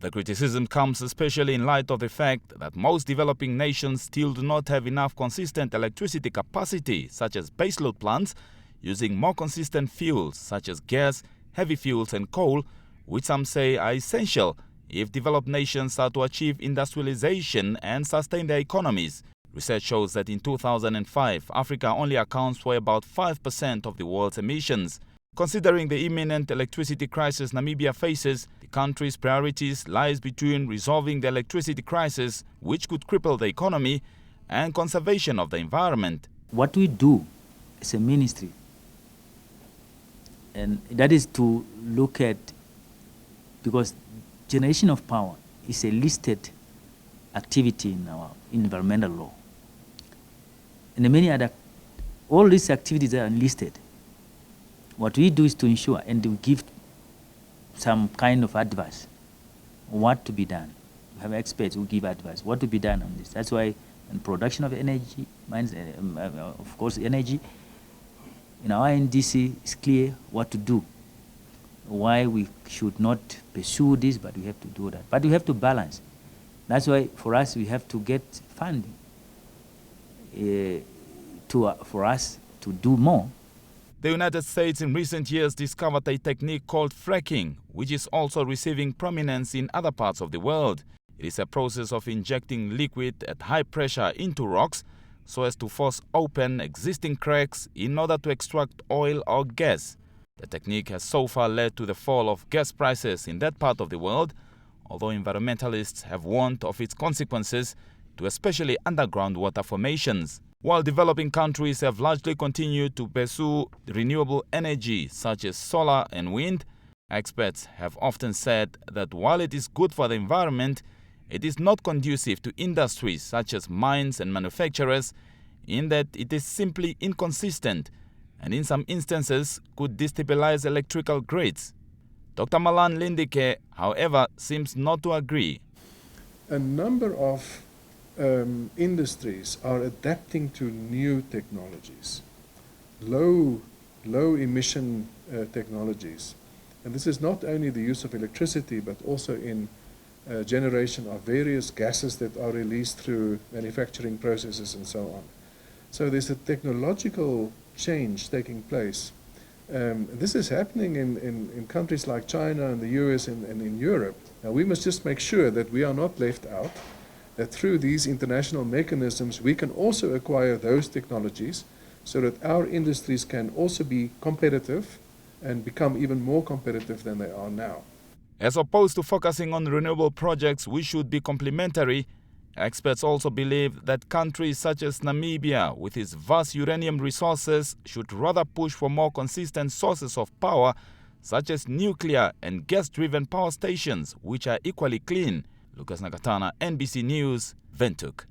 The criticism comes especially in light of the fact that most developing nations still do not have enough consistent electricity capacity, such as baseload plants, using more consistent fuels such as gas, heavy fuels and coal, which some say are essential if developed nations are to achieve industrialization and sustain their economies. Research shows that in 2005, Africa only accounts for about 5% of the world's emissions. Considering the imminent electricity crisis Namibia faces, the country's priorities lies between resolving the electricity crisis, which could cripple the economy, and conservation of the environment. What we do as a ministry, and that is to look at, because generation of power is a listed activity in our environmental law. And many other, all these activities are unlisted. What we do is to ensure and to give some kind of advice on what to be done. We have experts who give advice, what to be done on this. That's why in production of energy, of course energy, in our NDC it's clear what to do, why we should not pursue this, but we have to do that. But we have to balance. That's why for us we have to get funding for us to do more. The United States in recent years discovered a technique called fracking, which is also receiving prominence in other parts of the world. It is a process of injecting liquid at high pressure into rocks so as to force open existing cracks in order to extract oil or gas. The technique has so far led to the fall of gas prices in that part of the world, although environmentalists have warned of its consequences to especially underground water formations. While developing countries have largely continued to pursue renewable energy such as solar and wind, experts have often said that while it is good for the environment, it is not conducive to industries such as mines and manufacturers, in that it is simply inconsistent and in some instances could destabilize electrical grids. Dr. Malan Lindike, however, seems not to agree. A number of industries are adapting to new technologies, low emission technologies. And this is not only the use of electricity, but also in generation of various gases that are released through manufacturing processes and so on. So there's a technological change taking place. This is happening in countries like China and the US and in Europe. Now we must just make sure that we are not left out, that through these international mechanisms we can also acquire those technologies so that our industries can also be competitive and become even more competitive than they are now. As opposed to focusing on renewable projects which should be complementary, experts also believe that countries such as Namibia, with its vast uranium resources, should rather push for more consistent sources of power, such as nuclear and gas-driven power stations, which are equally clean. Lucas Nakatana, NBC News, Windhoek.